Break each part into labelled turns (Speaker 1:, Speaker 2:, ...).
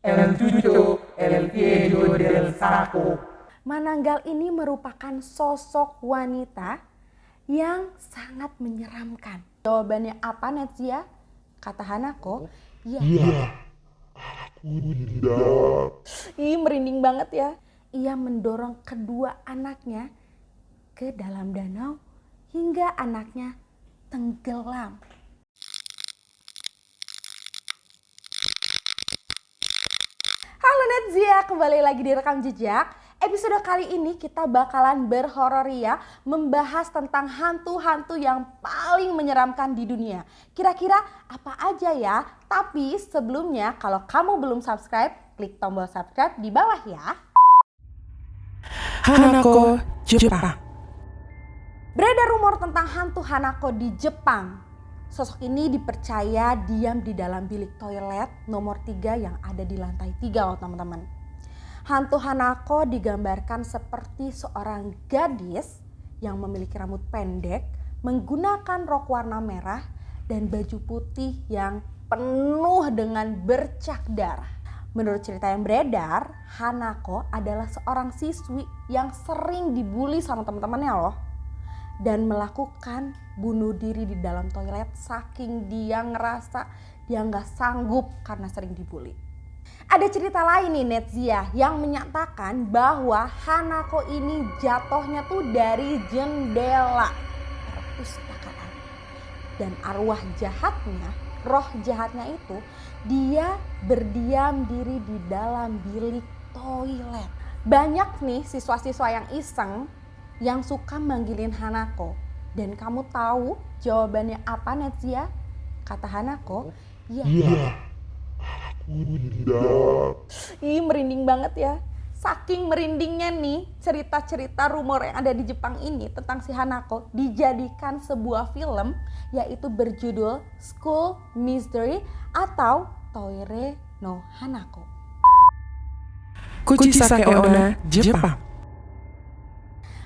Speaker 1: El Cucho, el Viejo del Saco.
Speaker 2: Mananggal ini merupakan sosok wanita yang sangat menyeramkan. Jawabannya apa, Netsia? Kata Hanako, ya.
Speaker 3: Aku tidak.
Speaker 2: Ih, merinding banget ya. Ia mendorong kedua anaknya ke dalam danau hingga anaknya tenggelam. Halo Netsia, kembali lagi di Rekam Jejak. Episode kali ini kita bakalan berhororia, membahas tentang hantu-hantu yang paling menyeramkan di dunia. Kira-kira apa aja ya? Tapi sebelumnya kalau kamu belum subscribe, klik tombol subscribe di bawah ya.
Speaker 1: Hanako, Jepang.
Speaker 2: Beredar rumor tentang hantu Hanako di Jepang. Sosok ini dipercaya diam di dalam bilik toilet nomor 3 yang ada di lantai 3 loh teman-teman. Hantu Hanako digambarkan seperti seorang gadis yang memiliki rambut pendek, menggunakan rok warna merah dan baju putih yang penuh dengan bercak darah. Menurut cerita yang beredar, Hanako adalah seorang siswi yang sering dibully sama teman-temannya loh. Dan melakukan bunuh diri di dalam toilet saking dia ngerasa dia nggak sanggup karena sering dibully. Ada cerita lain nih Netsia yang menyatakan bahwa Hanako ini jatuhnya tuh dari jendela perpustakaan. Dan arwah jahatnya, roh jahatnya itu dia berdiam diri di dalam bilik toilet. Banyak nih siswa-siswa yang iseng yang suka manggilin Hanako. Dan kamu tahu jawabannya apa Netsia? Kata Hanako, ya.
Speaker 3: Aku tidak.
Speaker 2: Ih, merinding banget ya. Saking merindingnya nih cerita-cerita rumor yang ada di Jepang ini tentang si Hanako dijadikan sebuah film yaitu berjudul School Mystery atau Toire no Hanako.
Speaker 1: Kuchisake Onna, Jepang.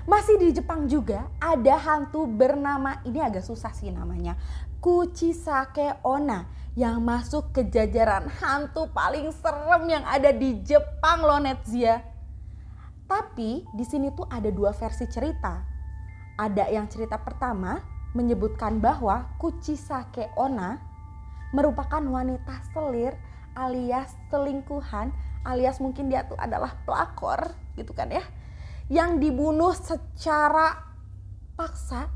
Speaker 2: Masih di Jepang juga ada hantu bernama, ini agak susah sih namanya, Kuchisake Onna yang masuk ke jajaran hantu paling serem yang ada di Jepang loh Netsia. Tapi di sini tuh ada dua versi cerita. Ada yang cerita pertama menyebutkan bahwa Kuchisake Onna merupakan wanita selir alias selingkuhan alias mungkin dia tuh adalah pelakor gitu kan ya. Yang dibunuh secara paksa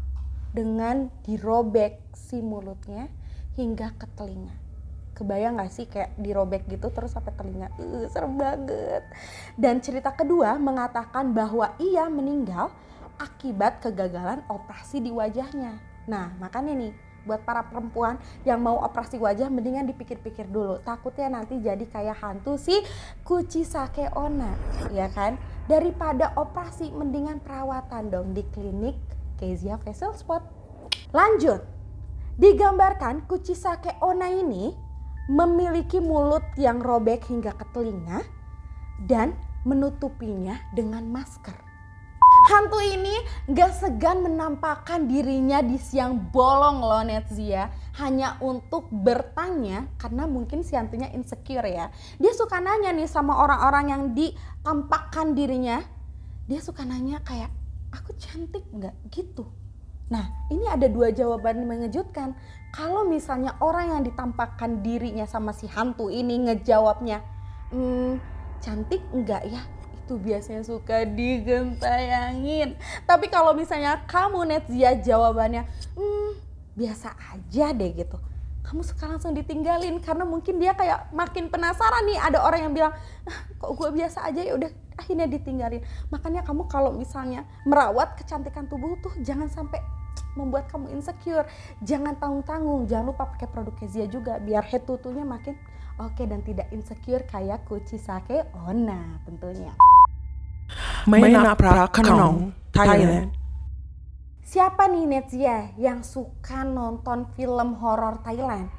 Speaker 2: dengan dirobek si mulutnya hingga ke telinga. Kebayang gak sih kayak dirobek gitu terus sampai telinga? Serem banget. Dan cerita kedua mengatakan bahwa ia meninggal akibat kegagalan operasi di wajahnya. Nah makanya nih buat para perempuan yang mau operasi wajah mendingan dipikir-pikir dulu. Takutnya nanti jadi kayak hantu si Kuchisake Onna, ya kan? Daripada operasi mendingan perawatan dong di klinik Kezia Facial Spot. Lanjut. Digambarkan Kuchisake Onna ini memiliki mulut yang robek hingga ke telinga dan menutupinya dengan masker. Hantu ini gak segan menampakkan dirinya di siang bolong loh Netsia. Hanya untuk bertanya karena mungkin si hantunya insecure ya. Dia suka nanya nih sama orang-orang yang ditampakkan dirinya. Dia suka nanya kayak, aku cantik gak? Gitu. Nah ini ada dua jawaban mengejutkan. Kalau misalnya orang yang ditampakkan dirinya sama si hantu ini ngejawabnya, cantik enggak ya? Itu biasanya suka digentayangin. Tapi kalau misalnya kamu Netsia jawabannya biasa aja deh gitu, kamu suka langsung ditinggalin karena mungkin dia kayak makin penasaran nih. Ada orang yang bilang kok gue biasa aja, ya udah akhirnya ditinggalin. Makanya kamu kalau misalnya merawat kecantikan tubuh tuh jangan sampai membuat kamu insecure. Jangan tanggung-tanggung, jangan lupa pakai produk Kezia juga biar head to toe-nya makin oke dan tidak insecure kayak Kuchisake Onna tentunya.
Speaker 1: Maina Prakanong, Thailand.
Speaker 2: Siapa nih Netsia yang suka nonton film horor Thailand?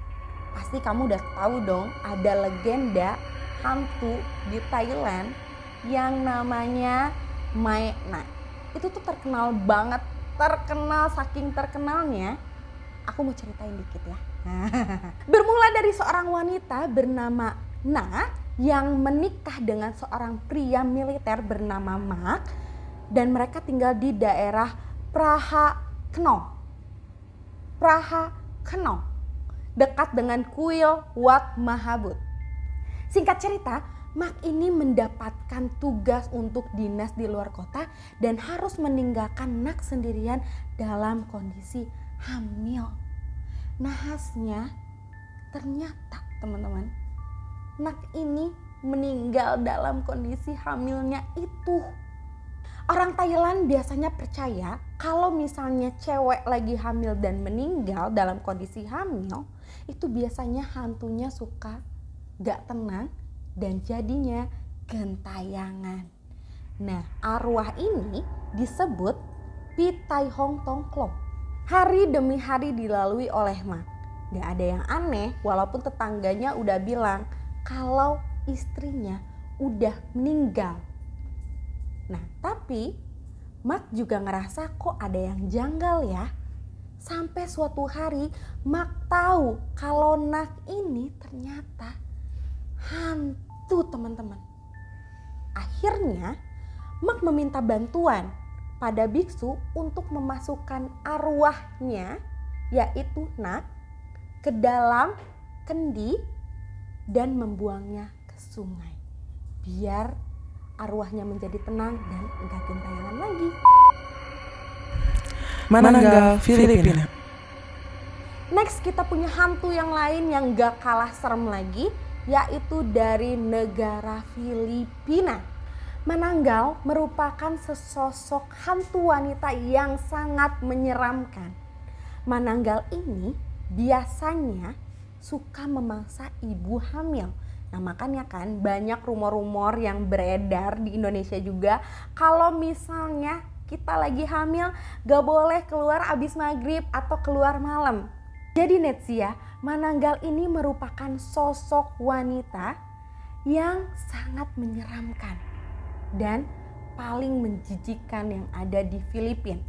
Speaker 2: Pasti kamu udah tahu dong ada legenda hantu di Thailand yang namanya Mae Na. Itu tuh terkenal banget, terkenal saking terkenalnya. Aku mau ceritain dikit ya. Bermula dari seorang wanita bernama Na yang menikah dengan seorang pria militer bernama Mark, dan mereka tinggal di daerah Praha Knov, dekat dengan kuil Wat Mahabut. Singkat cerita, Mark ini mendapatkan tugas untuk dinas di luar kota dan harus meninggalkan Nak sendirian dalam kondisi hamil. Nahasnya, ternyata teman-teman, Nak ini meninggal dalam kondisi hamilnya itu. Orang Thailand biasanya percaya kalau misalnya cewek lagi hamil dan meninggal dalam kondisi hamil, itu biasanya hantunya suka gak tenang dan jadinya gentayangan. Nah, arwah ini disebut Pitai Hong Tong Klong. Hari demi hari dilalui oleh Mark. Gak ada yang aneh walaupun tetangganya udah bilang kalau istrinya udah meninggal. Nah, tapi Mark juga ngerasa kok ada yang janggal ya. Sampai suatu hari Mark tahu kalau Nak ini ternyata hantu, teman-teman. Akhirnya Mark meminta bantuan pada biksu untuk memasukkan arwahnya, yaitu Nak, ke dalam kendi dan membuangnya ke sungai. Biar arwahnya menjadi tenang dan enggak gentayangan lagi.
Speaker 1: Mananggal, Filipina.
Speaker 2: Next kita punya hantu yang lain yang gak kalah serem lagi, yaitu dari negara Filipina. Mananggal merupakan sesosok hantu wanita yang sangat menyeramkan. Mananggal ini biasanya suka memangsa ibu hamil. Nah, makanya kan banyak rumor-rumor yang beredar di Indonesia juga kalau misalnya kita lagi hamil gak boleh keluar abis maghrib atau keluar malam. Jadi Netsia, Mananggal ini merupakan sosok wanita yang sangat menyeramkan dan paling menjijikkan yang ada di Filipina.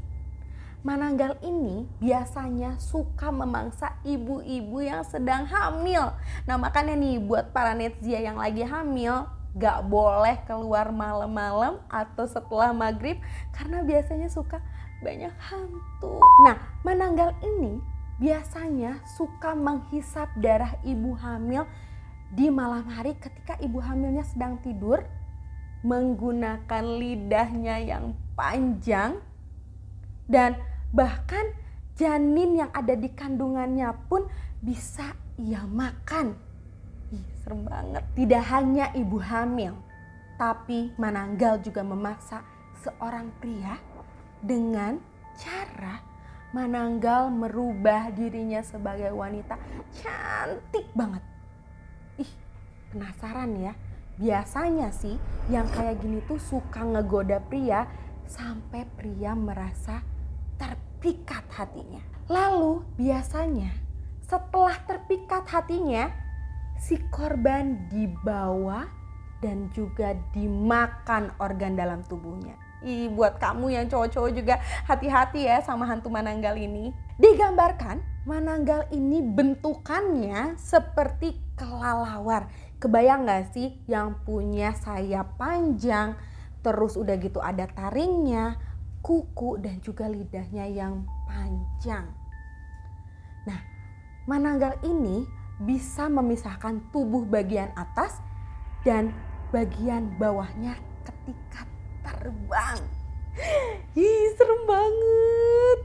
Speaker 2: Mananggal ini biasanya suka memangsa ibu-ibu yang sedang hamil. Nah, makanya nih buat para Netsia yang lagi hamil gak boleh keluar malam-malam atau setelah maghrib karena biasanya suka banyak hantu. Nah, Mananggal ini biasanya suka menghisap darah ibu hamil di malam hari ketika ibu hamilnya sedang tidur, menggunakan lidahnya yang panjang, dan bahkan janin yang ada di kandungannya pun bisa ia makan. Ih, serem banget. Tidak hanya ibu hamil, tapi Mananggal juga memaksa seorang pria dengan cara Mananggal merubah dirinya sebagai wanita cantik banget. Ih, penasaran ya? Biasanya sih yang kayak gini tuh suka ngegoda pria sampai pria merasa terpikat hatinya. Lalu biasanya setelah terpikat hatinya, si korban dibawa dan juga dimakan organ dalam tubuhnya. Ih, buat kamu yang cowok-cowok juga hati-hati ya sama hantu Mananggal ini. Digambarkan Mananggal ini bentukannya seperti kelelawar. Kebayang gak sih yang punya sayap panjang, terus udah gitu ada taringnya, kuku, dan juga lidahnya yang panjang. Nah, Mananggal ini bisa memisahkan tubuh bagian atas dan bagian bawahnya ketika terbang. Ih, serem banget.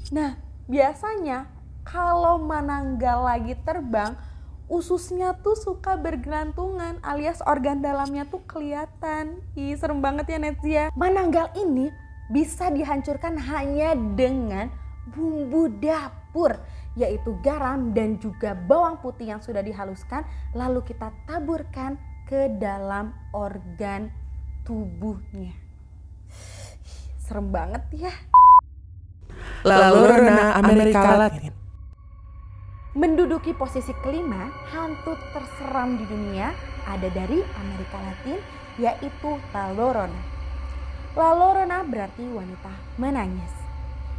Speaker 2: Nah, biasanya kalau Mananggal lagi terbang, ususnya tuh suka bergelantungan alias organ dalamnya tuh kelihatan. Ih, serem banget ya Netsia. Mananggal ini bisa dihancurkan hanya dengan bumbu dapur, yaitu garam dan juga bawang putih yang sudah dihaluskan, lalu kita taburkan ke dalam organ tubuhnya. Serem banget ya.
Speaker 1: Lalu Rona Amerika Latin.
Speaker 2: Menduduki posisi kelima, hantu terseram di dunia ada dari Amerika Latin, yaitu La Llorona. La Llorona berarti wanita menangis.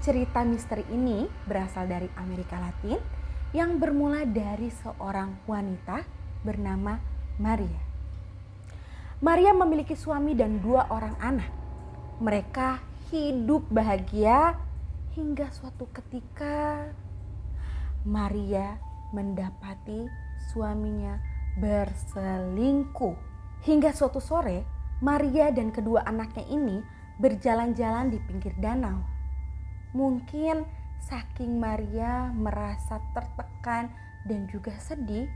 Speaker 2: Cerita misteri ini berasal dari Amerika Latin yang bermula dari seorang wanita bernama Maria. Maria memiliki suami dan 2 orang anak. Mereka hidup bahagia hingga suatu ketika Maria mendapati suaminya berselingkuh. Hingga suatu sore, Maria dan kedua anaknya ini berjalan-jalan di pinggir danau. Mungkin saking Maria merasa tertekan dan juga sedih,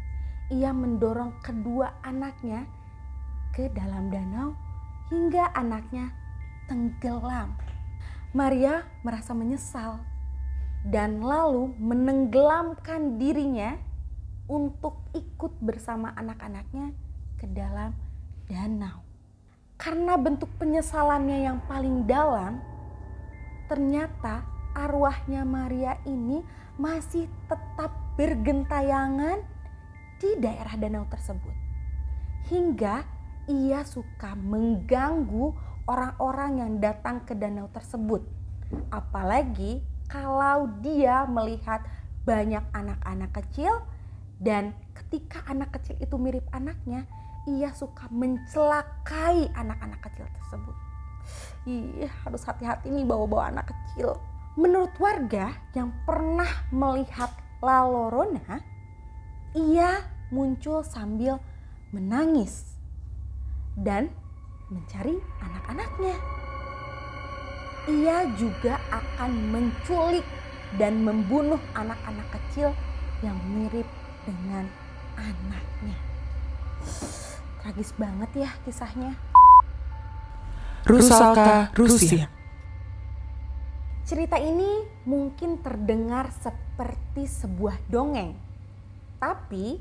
Speaker 2: ia mendorong kedua anaknya ke dalam danau hingga anaknya tenggelam. Maria merasa menyesal dan lalu menenggelamkan dirinya untuk ikut bersama anak-anaknya ke dalam danau. Karena bentuk penyesalannya yang paling dalam, ternyata arwahnya Maria ini masih tetap bergentayangan di daerah danau tersebut. Hingga ia suka mengganggu orang-orang yang datang ke danau tersebut. Apalagi kalau dia melihat banyak anak-anak kecil, dan ketika anak kecil itu mirip anaknya, ia suka mencelakai anak-anak kecil tersebut. Harus hati-hati nih bawa-bawa anak kecil. Menurut warga yang pernah melihat La Llorona, ia muncul sambil menangis dan mencari anak-anaknya. Ia juga akan menculik dan membunuh anak-anak kecil yang mirip dengan anaknya. Tragis banget ya kisahnya.
Speaker 1: Rusalka, Rusia.
Speaker 2: Cerita ini mungkin terdengar seperti sebuah dongeng, tapi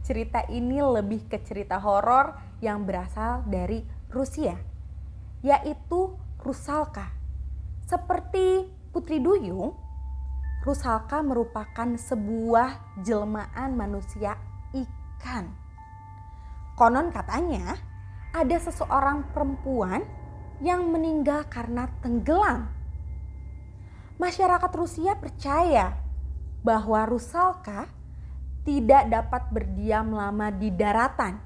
Speaker 2: cerita ini lebih ke cerita horor yang berasal dari Rusia, yaitu Rusalka. Seperti Putri Duyung, Rusalka merupakan sebuah jelmaan manusia ikan. Konon katanya ada seseorang perempuan yang meninggal karena tenggelam. Masyarakat Rusia percaya bahwa Rusalka tidak dapat berdiam lama di daratan.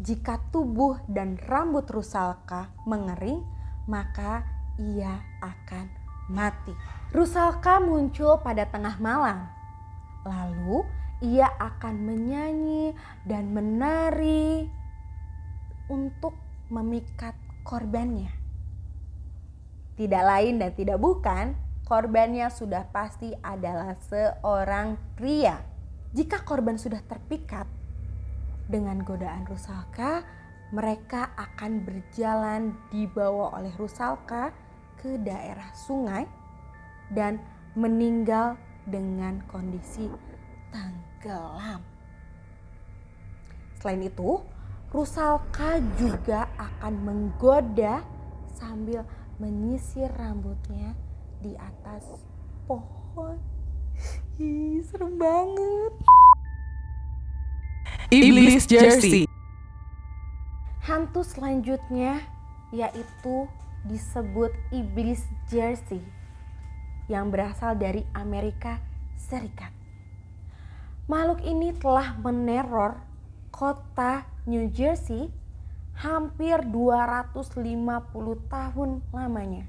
Speaker 2: Jika tubuh dan rambut Rusalka mengering, maka ia akan mati. Rusalka muncul pada tengah malam. Lalu ia akan menyanyi dan menari untuk memikat korbannya. Tidak lain dan tidak bukan, korbannya sudah pasti adalah seorang pria. Jika korban sudah terpikat dengan godaan Rusalka, mereka akan berjalan dibawa oleh Rusalka ke daerah sungai dan meninggal dengan kondisi tenggelam. Selain itu, Rusalka juga akan menggoda sambil menyisir rambutnya di atas pohon. Serem banget.
Speaker 1: Iblis Jersey.
Speaker 2: Hantu selanjutnya yaitu disebut Iblis Jersey yang berasal dari Amerika Serikat. Makhluk ini telah meneror kota New Jersey hampir 250 tahun lamanya.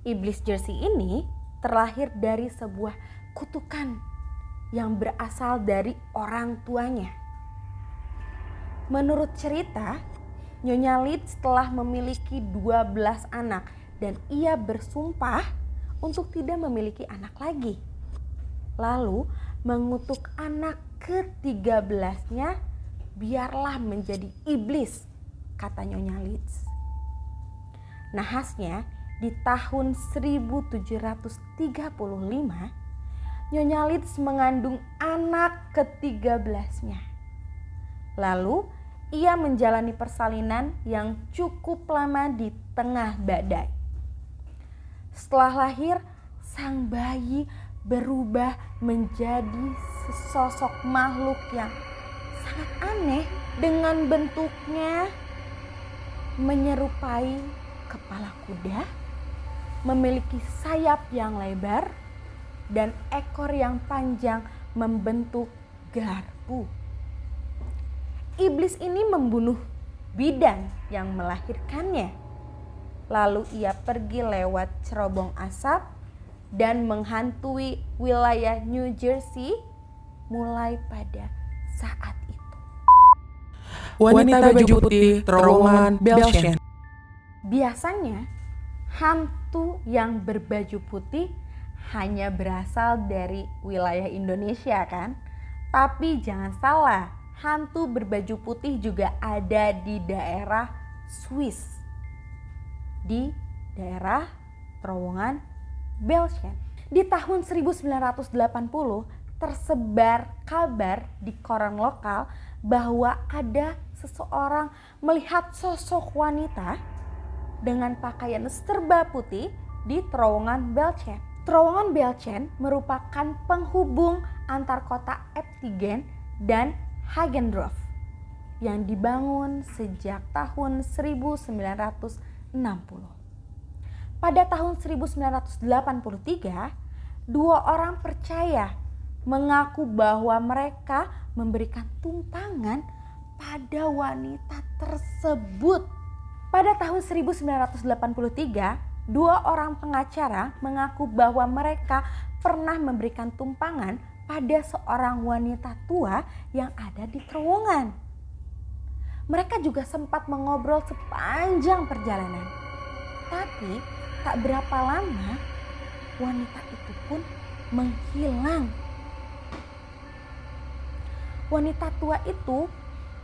Speaker 2: Iblis Jersey ini terlahir dari sebuah kutukan yang berasal dari orang tuanya. Menurut cerita, Nyonya Leeds telah memiliki 12 anak dan ia bersumpah untuk tidak memiliki anak lagi. Lalu mengutuk anak ke-13-nya, biarlah menjadi iblis, kata Nyonya Leeds. Nahasnya di tahun 1735, Nyonya Leeds mengandung anak ke-13-nya. Lalu ia menjalani persalinan yang cukup lama di tengah badai. Setelah lahir, sang bayi berubah menjadi sesosok makhluk yang sangat aneh dengan bentuknya menyerupai kepala kuda, memiliki sayap yang lebar, dan ekor yang panjang membentuk garpu. Iblis ini membunuh bidan yang melahirkannya. Lalu ia pergi lewat cerobong asap dan menghantui wilayah New Jersey mulai pada saat itu.
Speaker 1: Wanita baju putih terowongan Belchen.
Speaker 2: Biasanya hantu yang berbaju putih hanya berasal dari wilayah Indonesia kan? Tapi jangan salah, hantu berbaju putih juga ada di daerah Swiss. Di daerah terowongan Belchen. Di tahun 1980 tersebar kabar di koran lokal bahwa ada seseorang melihat sosok wanita dengan pakaian serba putih di terowongan Belchen. Terowongan Belchen merupakan penghubung antar kota Eppingen dan Hagendorf yang dibangun sejak tahun 1960. Pada tahun 1983, dua orang percaya mengaku bahwa mereka memberikan tumpangan pada wanita tersebut. Pada tahun 1983, dua orang pengacara mengaku bahwa mereka pernah memberikan tumpangan pada seorang wanita tua yang ada di terowongan. Mereka juga sempat mengobrol sepanjang perjalanan. Tapi tak berapa lama wanita itu pun menghilang. Wanita tua itu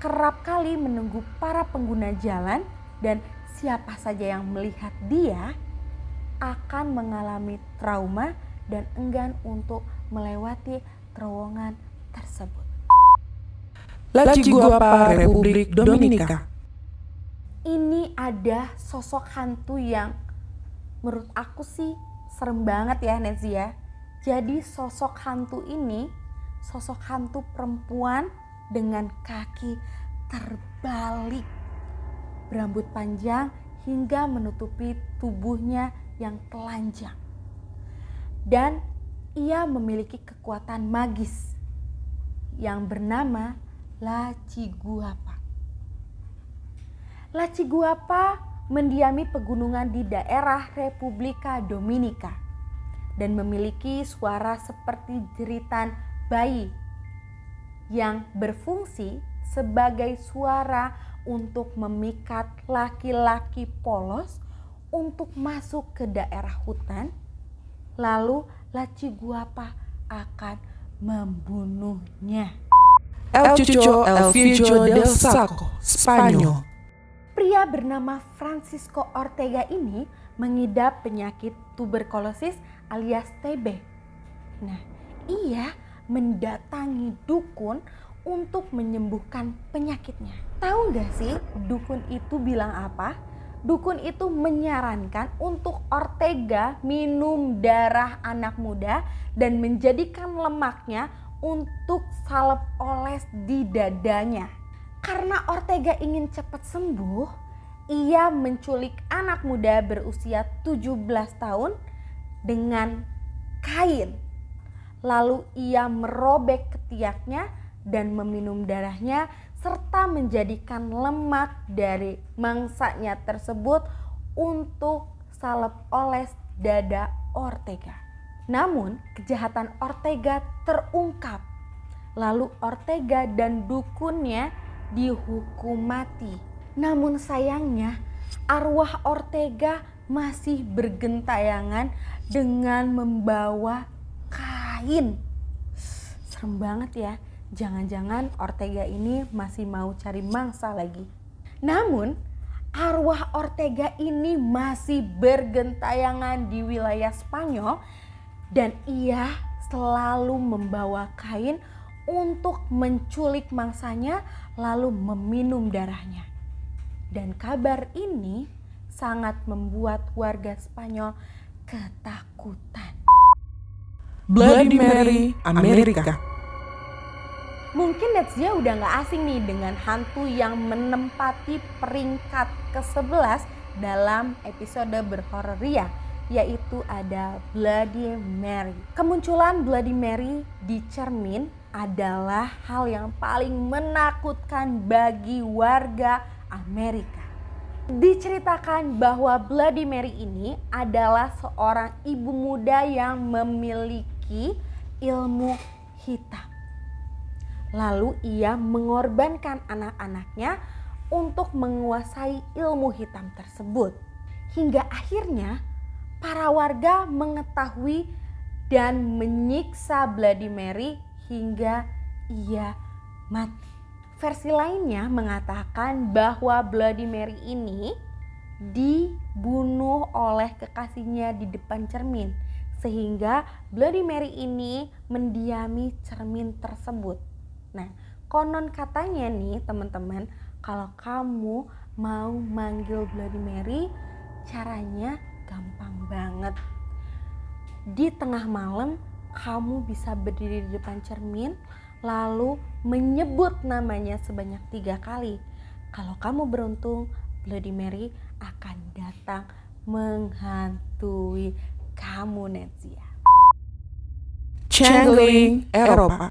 Speaker 2: kerap kali menunggu para pengguna jalan dan siapa saja yang melihat dia akan mengalami trauma dan enggan untuk melewati terowongan tersebut.
Speaker 1: La Ciguapa, Republik Dominika.
Speaker 2: Ini ada sosok hantu yang menurut aku sih serem banget ya Nancy ya. Jadi sosok hantu ini sosok hantu perempuan dengan kaki terbalik, berambut panjang hingga menutupi tubuhnya yang telanjang. Dan ia memiliki kekuatan magis yang bernama La Ciguapa. La Ciguapa mendiami pegunungan di daerah Republika Dominika dan memiliki suara seperti jeritan bayi yang berfungsi sebagai suara untuk memikat laki-laki polos untuk masuk ke daerah hutan, lalu La Ciguapa akan membunuhnya.
Speaker 1: El Chucho El Fijo del Saco, Spanyol.
Speaker 2: Pria bernama Francisco Ortega ini mengidap penyakit tuberkulosis alias TB. Nah, ia mendatangi dukun untuk menyembuhkan penyakitnya. Tahu gak sih dukun itu bilang apa? Dukun itu menyarankan untuk Ortega minum darah anak muda dan menjadikan lemaknya untuk salep oles di dadanya. Karena Ortega ingin cepat sembuh, ia menculik anak muda berusia 17 tahun dengan kain. Lalu ia merobek ketiaknya dan meminum darahnya serta menjadikan lemak dari mangsanya tersebut untuk salep oles dada Ortega. Namun kejahatan Ortega terungkap. Lalu Ortega dan dukunnya dihukum mati. Namun sayangnya arwah Ortega masih bergentayangan dengan membawa kain. Serem banget ya. Jangan-jangan Ortega ini masih mau cari mangsa lagi. Namun arwah Ortega ini masih bergentayangan di wilayah Spanyol dan ia selalu membawa kain untuk menculik mangsanya lalu meminum darahnya. Dan kabar ini sangat membuat warga Spanyol ketakutan.
Speaker 1: Bloody Mary, Amerika.
Speaker 2: Mungkin Netsia udah gak asing nih dengan hantu yang menempati peringkat ke-11 dalam episode berhoror Ria, yaitu ada Bloody Mary. Kemunculan Bloody Mary di cermin adalah hal yang paling menakutkan bagi warga Amerika. Diceritakan bahwa Bloody Mary ini adalah seorang ibu muda yang memiliki ilmu hitam. Lalu ia mengorbankan anak-anaknya untuk menguasai ilmu hitam tersebut. Hingga akhirnya para warga mengetahui dan menyiksa Bloody Mary hingga ia mati. Versi lainnya mengatakan bahwa Bloody Mary ini dibunuh oleh kekasihnya di depan cermin, sehingga Bloody Mary ini mendiami cermin tersebut. Nah, konon katanya nih teman-teman, kalau kamu mau manggil Bloody Mary, caranya gampang banget. Di tengah malam kamu bisa berdiri di depan cermin, lalu menyebut namanya sebanyak 3 kali. Kalau kamu beruntung, Bloody Mary akan datang menghantui kamu, Netsia.
Speaker 1: Changeling Eropa.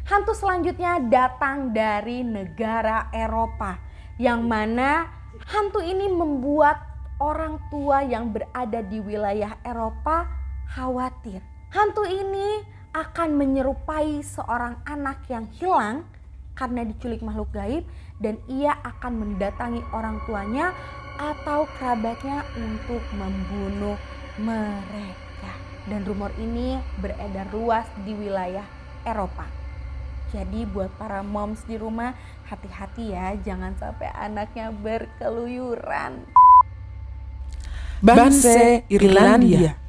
Speaker 2: Hantu selanjutnya datang dari negara Eropa, yang mana hantu ini membuat orang tua yang berada di wilayah Eropa khawatir. Hantu ini akan menyerupai seorang anak yang hilang karena diculik makhluk gaib, dan ia akan mendatangi orang tuanya atau kerabatnya untuk membunuh mereka. Dan rumor ini beredar luas di wilayah Eropa. Jadi buat para moms di rumah, hati-hati ya, jangan sampai anaknya berkeluyuran.
Speaker 1: Banse Irlandia.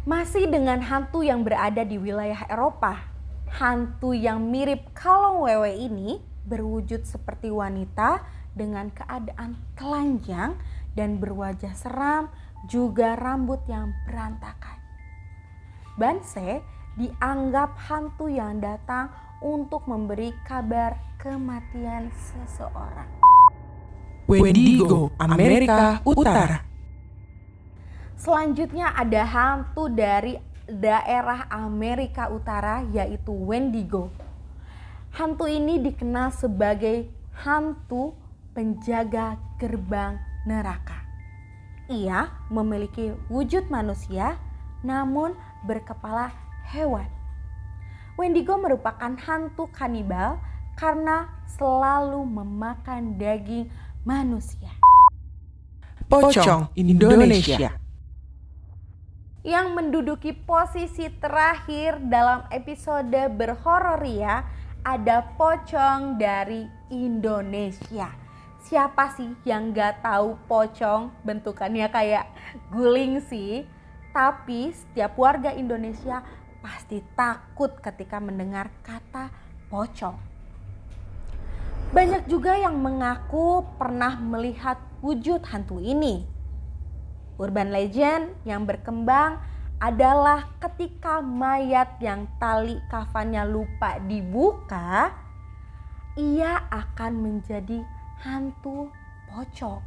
Speaker 2: Masih dengan hantu yang berada di wilayah Eropa, hantu yang mirip kalong wewe ini berwujud seperti wanita dengan keadaan telanjang dan berwajah seram, juga rambut yang berantakan. Banse dianggap hantu yang datang untuk memberi kabar kematian seseorang.
Speaker 1: Wendigo, Amerika Utara.
Speaker 2: Selanjutnya ada hantu dari daerah Amerika Utara, yaitu Wendigo. Hantu ini dikenal sebagai hantu penjaga gerbang neraka. Ia memiliki wujud manusia namun berkepala hewan. Wendigo merupakan hantu kanibal karena selalu memakan daging manusia.
Speaker 1: Pocong, Indonesia.
Speaker 2: Yang menduduki posisi terakhir dalam episode berhororia ada pocong dari Indonesia. Siapa sih yang gak tahu pocong? Bentukannya kayak guling sih. Tapi setiap warga Indonesia pasti takut ketika mendengar kata pocong. Banyak juga yang mengaku pernah melihat wujud hantu ini. Urban legend yang berkembang adalah ketika mayat yang tali kafannya lupa dibuka, ia akan menjadi hantu pocong.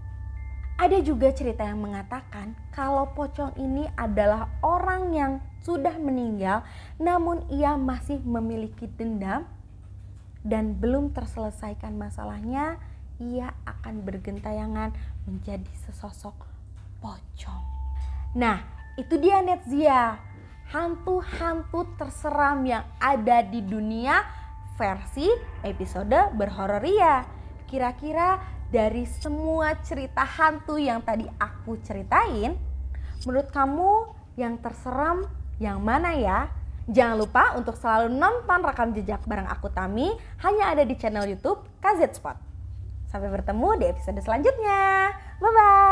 Speaker 2: Ada juga cerita yang mengatakan kalau pocong ini adalah orang yang sudah meninggal namun ia masih memiliki dendam dan belum terselesaikan masalahnya, ia akan bergentayangan menjadi sesosok pocong. Nah, itu dia Netsia, hantu-hantu terseram yang ada di dunia versi episode berhororia. Kira-kira dari semua cerita hantu yang tadi aku ceritain, menurut kamu yang terseram yang mana ya? Jangan lupa untuk selalu nonton Rekam Jejak bareng aku Tami, hanya ada di channel YouTube KZ Spot. Sampai bertemu di episode selanjutnya. Bye-bye.